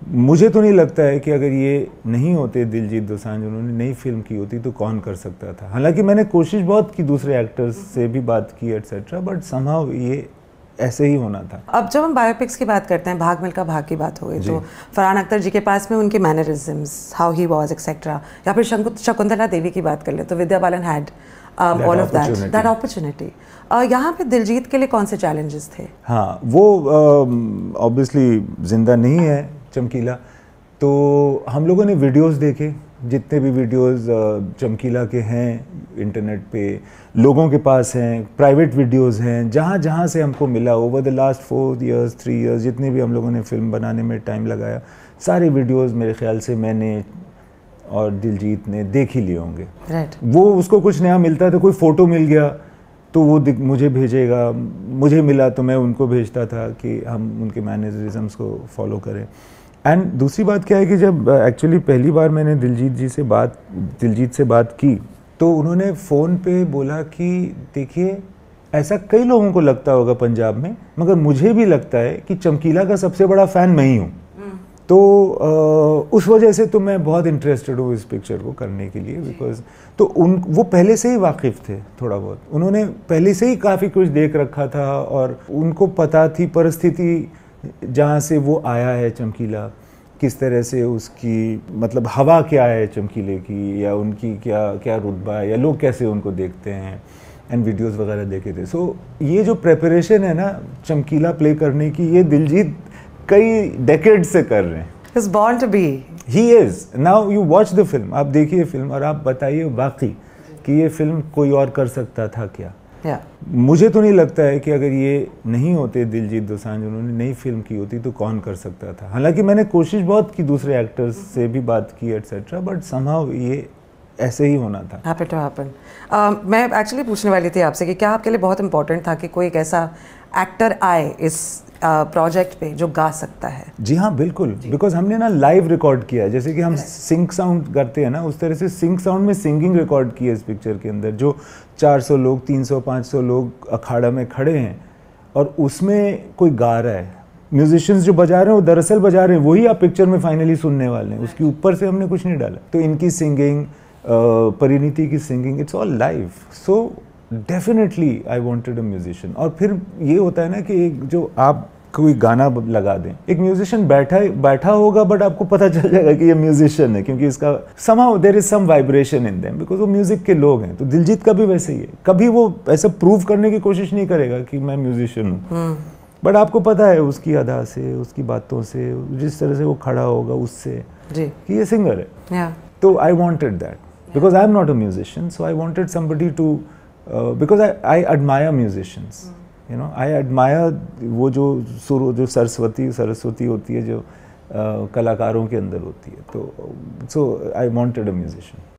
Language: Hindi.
मुझे तो नहीं लगता है कि अगर ये नहीं होते दिलजीत दोसांझ, उन्होंने नई फिल्म की होती तो कौन कर सकता था। हालांकि मैंने कोशिश बहुत की दूसरे एक्टर्स से भी बात की एटसेट्रा, बट समहाउ ये ऐसे ही होना था। अब जब हम बायोपिक्स की बात करते हैं, भाग मिल्खा भाग की बात हो गई, तो फरहान अख्तर जी के पास में उनके mannerisms, how he was etcetera, या फिर शकुंतला देवी की बात कर ले तो Vidya Balan had all of that opportunity. यहाँ पे दिलजीत के लिए कौन से चैलेंजेस थे? हाँ, वो ऑब्वियसली जिंदा नहीं है चमकीला, तो हम लोगों ने वीडियोस देखे, जितने भी वीडियोस चमकीला के हैं इंटरनेट पे, लोगों के पास हैं, प्राइवेट वीडियोस हैं, जहाँ जहाँ से हमको मिला over the last 4 years 3 years, जितने भी हम लोगों ने फिल्म बनाने में टाइम लगाया, सारे वीडियोस मेरे ख्याल से मैंने और दिलजीत ने देख ही लिए होंगे। वो उसको कुछ नया मिलता था, कोई फ़ोटो मिल गया तो वो मुझे भेजेगा, मुझे मिला तो मैं उनको भेजता था कि हम उनके मैनरिज्म्स को फॉलो करें। एंड दूसरी बात क्या है कि जब एक्चुअली पहली बार मैंने दिलजीत से बात की, तो उन्होंने फ़ोन पे बोला कि देखिए, ऐसा कई लोगों को लगता होगा पंजाब में, मगर मुझे भी लगता है कि चमकीला का सबसे बड़ा फ़ैन मैं ही हूँ। तो उस वजह से तो मैं बहुत इंटरेस्टेड हूँ इस पिक्चर को करने के लिए, बिकॉज तो वो पहले से ही वाकिफ़ थे थोड़ा बहुत, उन्होंने पहले से ही काफ़ी कुछ देख रखा था और उनको पता थी परिस्थिति जहाँ से वो आया है चमकीला, किस तरह से उसकी मतलब हवा क्या है चमकीले की, या उनकी क्या रुतबा है, या लोग कैसे उनको देखते हैं, एंड वीडियोस वगैरह देखे थे। सो ये जो प्रेपरेशन है ना चमकीला प्ले करने की, ये दिलजीत कई डेकेड से कर रहे हैं। He's born to be. He is. Now you watch the film, आप देखिए फिल्म और आप बताइए वाकई कि ये फिल्म कोई और कर सकता था क्या? मुझे तो नहीं लगता है कि अगर ये नहीं होते दिलजीत दोसांझ, उन्होंने नई फिल्म की होती तो कौन कर सकता था। हालांकि मैंने कोशिश बहुत की दूसरे एक्टर्स से भी बात की एटसेट्रा, बट समहाउ ये ऐसे ही होना था। Happen to happen. मैं एक्चुअली पूछने वाली थी आपसे कि क्या आपके लिए बहुत इंपॉर्टेंट था कि कोई एक ऐसा एक्टर आए इस प्रोजेक्ट पे जो गा सकता है? जी हाँ, बिल्कुल, बिकॉज हमने ना लाइव रिकॉर्ड किया है, जैसे कि हम सिंक साउंड करते हैं ना, उस तरह से सिंक साउंड में सिंगिंग रिकॉर्ड की है इस पिक्चर के अंदर, जो 400 लोग 300-500 लोग अखाड़ा में खड़े हैं और उसमें कोई गा रहा है, म्यूजिशियंस जो बजा रहे हैं वो दरअसल बजा रहे हैं वही आप पिक्चर में फाइनली सुनने वाले हैं, उसके ऊपर से हमने कुछ नहीं डाला। तो इनकी सिंगिंग, परिणीति की singing, it's all live. So definitely I wanted a musician. और फिर ये होता है ना कि एक जो आप कोई गाना लगा दें, एक म्यूजिशियन बैठा होगा बट आपको पता चल जाएगा कि ये म्यूजिशियन है, क्योंकि इसका somehow there is some vibration in them, because वो म्यूजिक के लोग हैं। तो दिलजीत का भी वैसे ही है, कभी वो ऐसा प्रूव करने की कोशिश नहीं करेगा कि मैं म्यूजिशियन हूँ, बट आपको पता है उसकी अदा से, उसकी बातों से, जिस तरह से वो खड़ा होगा उससे कि ये सिंगर है। तो I wanted that, because I am not a musician, so I wanted somebody to, because I admire musicians, you know, I admire वो जो सरस्वती होती है जो कलाकारों के अंदर होती है। तो सो आई वांटेड अ म्यूजिशियन।